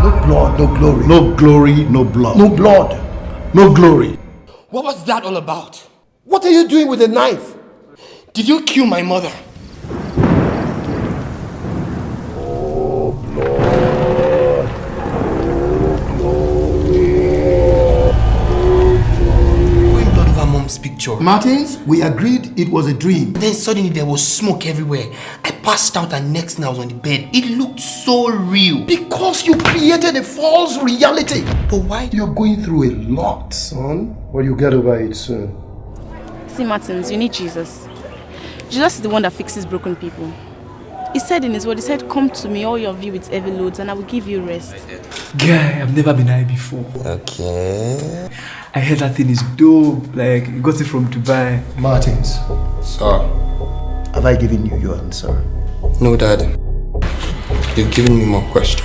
No blood, no glory. No glory, no blood. No blood. No glory. What was that all about? What are you doing with a knife? Did you kill my mother? Going blood over mom's picture. Martins, we agreed it was a dream. Then suddenly there was smoke everywhere. I passed out and next thing I was on the bed. It looked so real. Because you created a false reality. But why? You're going through a lot, son. But you'll get over it soon. See, Martins, you need Jesus. Jesus is the one that fixes broken people. He said in his word, he said, come to me, all of you with heavy loads, and I will give you rest. Guy, I've never been high before. Okay. I heard that thing is dope. Like, you got it from Dubai. Martins, Sir. have I given you your answer? No, Dad. You've given me more questions.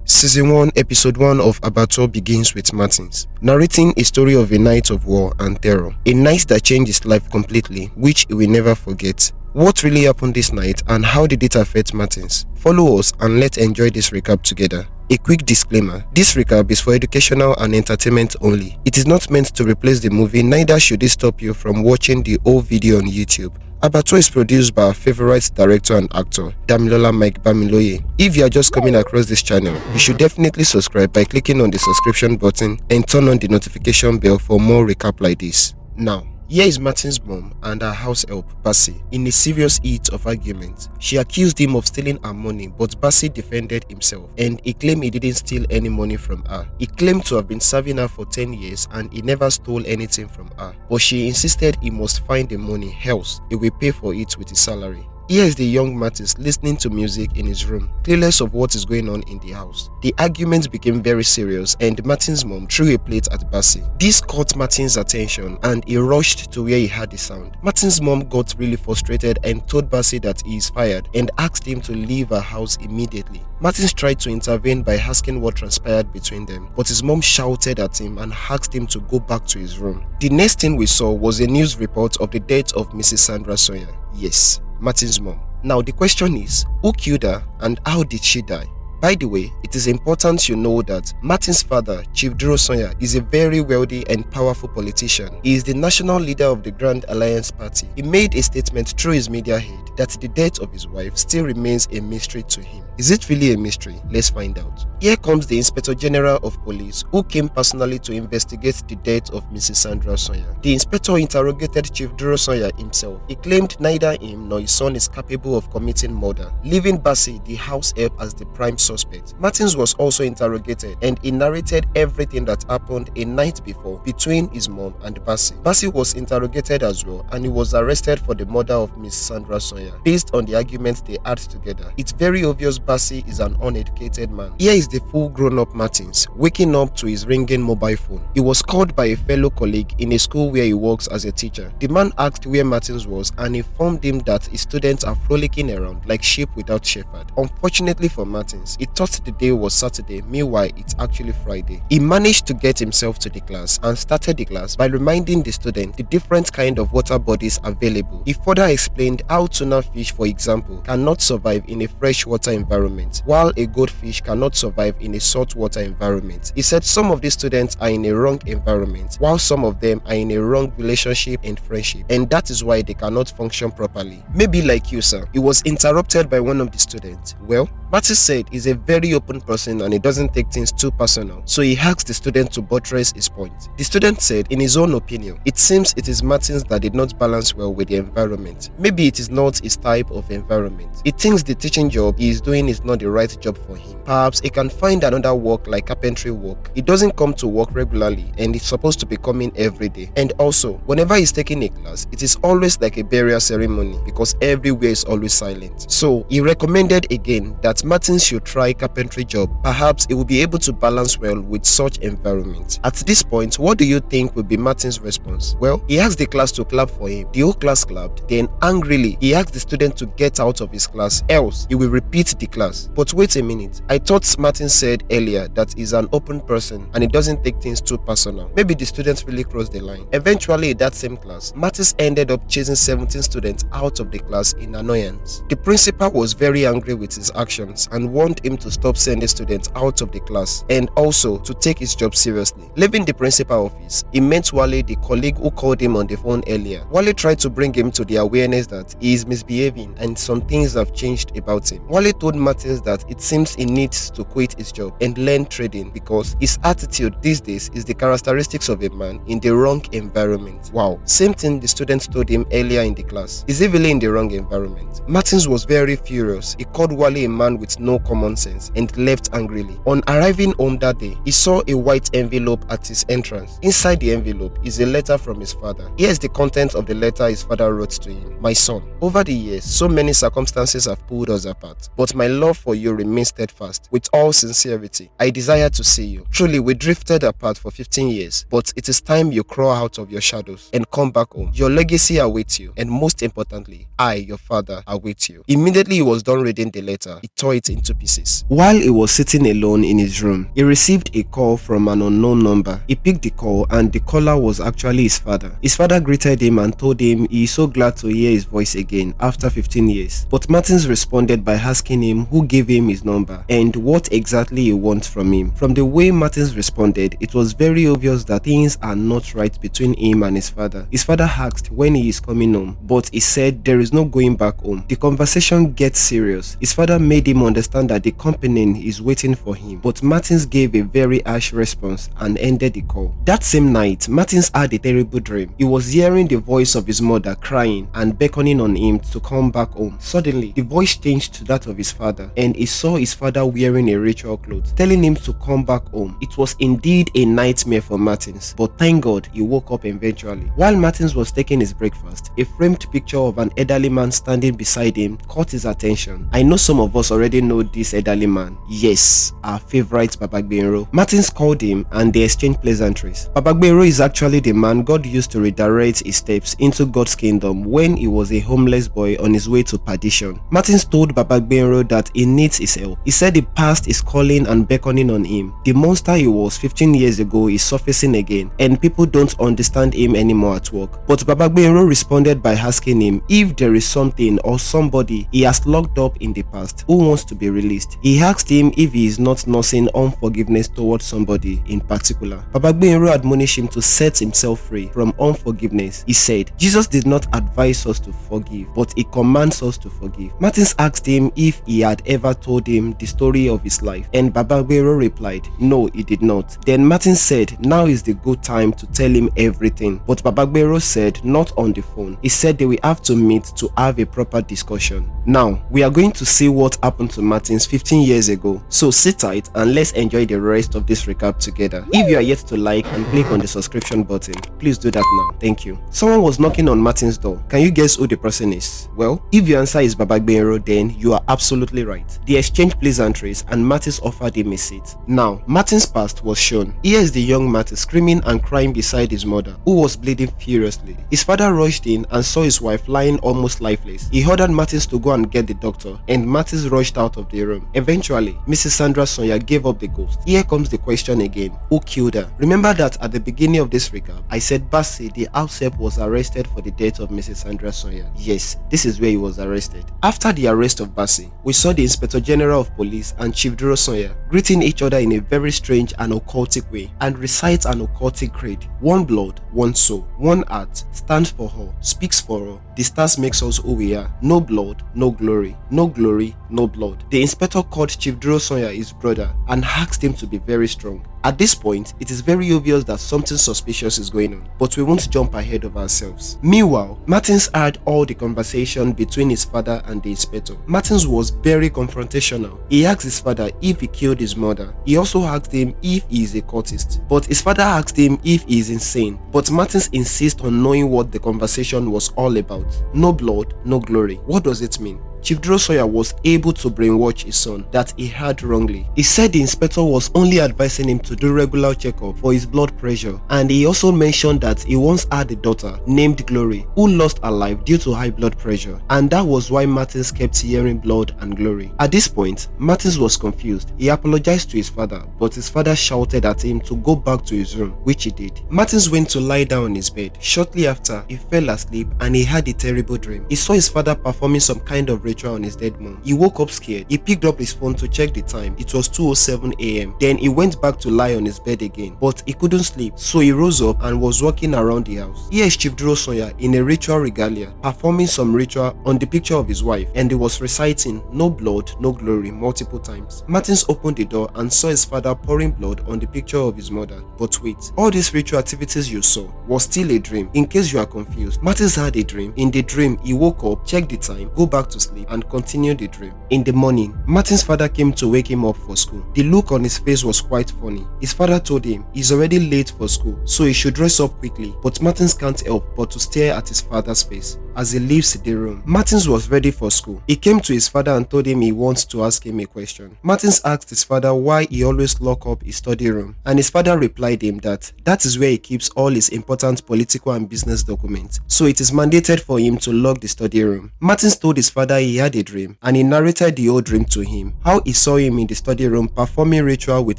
Season 1, Episode 1 of Abattoir begins with Martins, narrating a story of a night of war and terror. A night that changed his life completely, which he will never forget. What really happened this night and how did it affect Martins? Follow us and let's enjoy this recap together. A quick disclaimer, this recap is for educational and entertainment only. It is not meant to replace the movie, neither should it stop you from watching the whole video on YouTube. Abattoir is produced by our favorite director and actor, Damilola Mike Bamiloye. If you are just coming across this channel, you should definitely subscribe by clicking on the subscription button and turn on the notification bell for more recap like this. Now, here is Martin's mom and her house help, Bassi, in a serious heat of argument. She accused him of stealing her money, but Bassi defended himself and he claimed he didn't steal any money from her. He claimed to have been serving her for 10 years and he never stole anything from her. But she insisted he must find the money, else he will pay for it with his salary. Here is the young Martins listening to music in his room, clueless of what is going on in the house. The argument became very serious and Martin's mom threw a plate at Bassi. This caught Martin's attention and he rushed to where he heard the sound. Martin's mom got really frustrated and told Bassi that he is fired and asked him to leave her house immediately. Martins tried to intervene by asking what transpired between them, but his mom shouted at him and asked him to go back to his room. The next thing we saw was a news report of the death of Mrs. Sandra Sawyer. Yes, Martin's mom. Now the question is, who killed her and how did she die? By the way, it is important you know that Martin's father, Chief Duro Sawyer, is a very wealthy and powerful politician. He is the national leader of the Grand Alliance Party. He made a statement through his media head that the death of his wife still remains a mystery to him. Is it really a mystery? Let's find out. Here comes the Inspector General of Police, who came personally to investigate the death of Mrs. Sandra Sawyer. The inspector interrogated Chief Duro Sawyer himself. He claimed neither him nor his son is capable of committing murder, leaving Bassi, the house help, as the prime suspect. Martins was also interrogated and he narrated everything that happened a night before between his mom and Bassi. Bassi was interrogated as well and he was arrested for the murder of Miss Sandra Sawyer based on the arguments they had together. It's very obvious Bassi is an uneducated man. Here is the full grown-up Martins waking up to his ringing mobile phone. He was called by a fellow colleague in a school where he works as a teacher. The man asked where Martins was and informed him that his students are frolicking around like sheep without shepherd. Unfortunately for Martins, he thought the day was Saturday, meanwhile it's actually Friday. He managed to get himself to the class and started the class by reminding the student the different kind of water bodies available. He further explained how tuna fish, for example, cannot survive in a freshwater environment, while a goldfish cannot survive in a saltwater environment. He said some of these students are in a wrong environment, while some of them are in a wrong relationship and friendship, and that is why they cannot function properly. Maybe like you, sir. He was interrupted by one of the students. Well, Martins said he's a very open person and he doesn't take things too personal, so he asked the student to buttress his point. The student said, in his own opinion, it seems it is Martins that did not balance well with the environment. Maybe it is not his type of environment. He thinks the teaching job he is doing is not the right job for him. Perhaps he can find another work like carpentry work. He doesn't come to work regularly and he's supposed to be coming every day. And also, whenever he's taking a class, it is always like a burial ceremony because everywhere is always silent. So he recommended again that that Martins should try carpentry job. Perhaps he will be able to balance well with such environment. At this point, what do you think will be Martins' response? Well, he asked the class to clap for him. The whole class clapped. Then angrily, he asked the student to get out of his class, else he will repeat the class. But wait a minute, I thought Martin said earlier that he's an open person and he doesn't take things too personal. Maybe the students really crossed the line. Eventually, in that same class, Martins ended up chasing 17 students out of the class in annoyance. The principal was very angry with his actions and warned him to stop sending students out of the class and also to take his job seriously. Leaving the principal office, he met Wale, the colleague who called him on the phone earlier. Wale tried to bring him to the awareness that he is misbehaving and some things have changed about him. Wale told Martins that it seems he needs to quit his job and learn trading because his attitude these days is the characteristics of a man in the wrong environment. Wow, same thing the students told him earlier in the class. Is he really in the wrong environment? Martins was very furious. He called Wale a man with no common sense and left angrily. On arriving home that day, he saw a white envelope at his entrance. Inside the envelope is a letter from his father. Here's the content of the letter his father wrote to him. My son, over the years, so many circumstances have pulled us apart, but my love for you remains steadfast. With all sincerity, I desire to see you. Truly, we drifted apart for 15 years, but it is time you crawl out of your shadows and come back home. Your legacy awaits you, and most importantly, I, your father, await you. Immediately he was done reading the letter, he tore it into pieces. While he was sitting alone in his room, he received a call from an unknown number. He picked the call and the caller was actually his father. His father greeted him and told him he is so glad to hear his voice again after 15 years. But Martins responded by asking him who gave him his number and what exactly he wants from him. From the way Martins responded, it was very obvious that things are not right between him and his father. His father asked when he is coming home, but he said there is no going back home. The conversation gets serious. His father made him understand that the company is waiting for him, but Martins gave a very harsh response and ended the call. That same night, Martins had a terrible dream. He was hearing the voice of his mother crying and beckoning on him to come back home. Suddenly, the voice changed to that of his father, and he saw his father wearing a ritual cloth, telling him to come back home. It was indeed a nightmare for Martins, but thank God he woke up eventually. While Martins was taking his breakfast, a framed picture of an elderly man standing beside him caught his attention. I know some of us already know this elderly man. Yes, our favorite Baba Gbenro. Martins called him and they exchanged pleasantries. Baba Gbenro is actually the man God used to redirect his steps into God's kingdom when he was a homeless boy on his way to perdition. Martins told Baba Gbenro that he needs his help. He said the past is calling and beckoning on him. The monster he was 15 years ago is surfacing again and people don't understand him anymore at work. But Baba Gbenro responded by asking him if there is something or somebody he has locked up in the past who wants to be released. He asked him if he is not nursing unforgiveness towards somebody in particular. Baba Gbenro admonished him to set himself free from unforgiveness. He said, Jesus did not advise us to forgive, but he commands us to forgive. Martins asked him if he had ever told him the story of his life, and Baba Gbenro replied, no, he did not. Then Martins said, now is the good time to tell him everything. But Baba Gbenro said, not on the phone. He said they will have to meet to have a proper discussion. Now, we are going to see what happened to Martins 15 years ago. So sit tight and let's enjoy the rest of this recap together. If you are yet to like and click on the subscription button, please do that now. Thank you. Someone was knocking on Martins' door. Can you guess who the person is? Well, if your answer is Baba Gbenro, then you are absolutely right. They exchanged pleasantries and Martins offered him a seat. Now, Martins' past was shown. Here is the young Martins screaming and crying beside his mother, who was bleeding furiously. His father rushed in and saw his wife lying almost lifeless. He ordered Martins to go and get the doctor, and Martins rushed out of the room. Eventually, Mrs. Sandra Sonia gave up the ghost. Here comes the question again. Who killed her? Remember that at the beginning of this recap, I said Bassi, the house help, was arrested for the death of Mrs. Sandra Sonia. Yes, this is where he was arrested. After the arrest of Bassi, we saw the Inspector General of Police and Chief Duro Sonia greeting each other in a very strange and occultic way and recite an occultic creed. One blood, one soul, one heart, stands for all, speaks for all. The stars makes us who we are. No blood, no glory. No glory, no blood. The inspector called Chief Duro Sonia his brother and asked him to be very strong. At this point, it is very obvious that something suspicious is going on, but we won't jump ahead of ourselves. Meanwhile, Martins heard all the conversation between his father and the inspector. Martins was very confrontational. He asked his father if he killed his mother. He also asked him if he is a cultist, but his father asked him if he is insane. But Martins insists on knowing what the conversation was all about. No blood, no glory. What does it mean? Chief Sawyer was able to brainwash his son that he had wrongly. He said the inspector was only advising him to do regular checkup for his blood pressure, and he also mentioned that he once had a daughter named Glory who lost her life due to high blood pressure, and that was why Martins kept hearing blood and glory. At this point, Martins was confused. He apologized to his father, but his father shouted at him to go back to his room, which he did. Martins went to lie down on his bed. Shortly after, he fell asleep and he had a terrible dream. He saw his father performing some kind of ritual on his dead mom. He woke up scared. He picked up his phone to check the time. It was 2:07 a.m. Then he went back to lie on his bed again, but he couldn't sleep, so he rose up and was walking around the house. Here is Chief Sawyer in a ritual regalia, performing some ritual on the picture of his wife, and he was reciting "No blood, no glory" multiple times. Martins opened the door and saw his father pouring blood on the picture of his mother. But wait, all these ritual activities you saw was still a dream. In case you are confused, Martins had a dream. In the dream, he woke up, checked the time, go back to sleep, and continued the dream. In the morning, Martins' father came to wake him up for school. The look on his face was quite funny. His father told him he's already late for school, so he should dress up quickly, but Martins can't help but to stare at his father's face as he leaves the room. Martins was ready for school. He came to his father and told him he wants to ask him a question. Martins asked his father why he always lock up his study room, and his father replied him that is where he keeps all his important political and business documents, so it is mandated for him to lock the study room. Martins told his father he had a dream, and he narrated the whole dream to him, how he saw him in the study room performing ritual with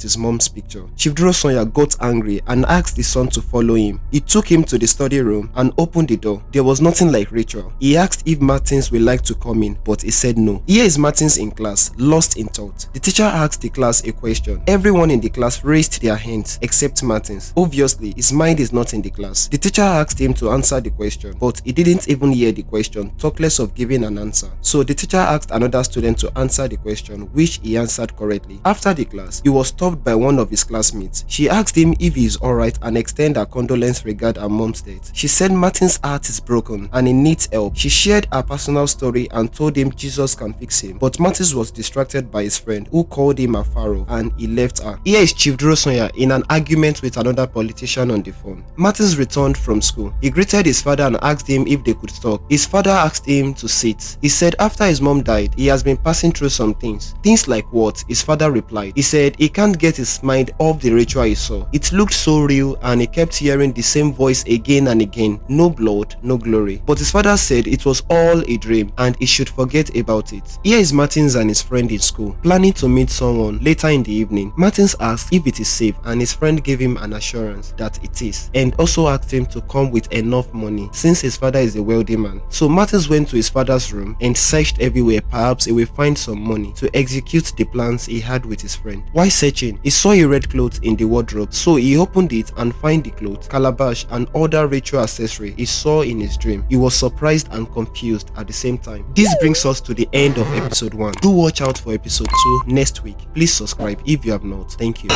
his mom's picture. Chief Sawyer got angry and asked his son to follow him. He took him to the study room and opened the door. There was nothing like ritual. He asked if Martins would like to come in, but he said no. Here is Martins in class, lost in thought. The teacher asked the class a question. Everyone in the class raised their hands except Martins. Obviously, his mind is not in the class. The teacher asked him to answer the question, but he didn't even hear the question, talk less of giving an answer. So the teacher asked another student to answer the question, which he answered correctly. After the class, he was stopped by one of his classmates. She asked him if he is alright and extend her condolence regarding her mom's death. She said Martins' heart is broken and he needs help. She shared her personal story and told him Jesus can fix him, but Martins was distracted by his friend who called him a pharaoh and he left her. Here is Chief Sawyer in an argument with another politician on the phone. Martins returned from school. He greeted his father and asked him if they could talk. His father asked him to sit. He said after his mom died, he has been passing through some things. Things like what? His father replied. He said he can't get his mind off the ritual he saw. It looked so real and he kept hearing the same voice again and again. No blood, no glory. But his father said it was all a dream and he should forget about it. Here is Martins and his friend in school, planning to meet someone later in the evening. Martins asked if it is safe and his friend gave him an assurance that it is, and also asked him to come with enough money since his father is a wealthy man. So Martins went to his father's room and searched everywhere. Perhaps he will find some money to execute the plans he had with his friend. While searching, he saw a red cloth in the wardrobe, so he opened it and found the cloth, calabash and other ritual accessory he saw in his dream. He was surprised and confused at the same time. This brings us to the end of episode 1. Do watch out for episode 2 next week. Please subscribe if you have not. Thank you.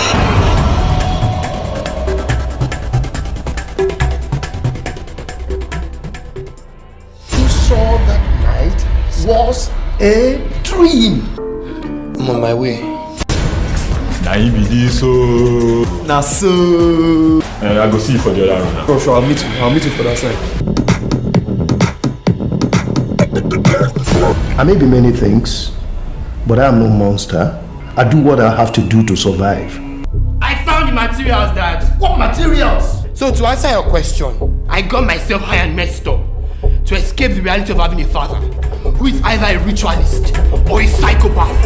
Saw that night was a dream. I'm on my way. Now you be this so. Nah, so. I go see you for the other room now. Oh, sure, I'll meet you for that side. I may be many things, but I am no monster. I do what I have to do to survive. I found the materials, Dad. What materials? So to answer your question, I got myself high and messed up to escape the reality of having a father who is either a ritualist or a psychopath.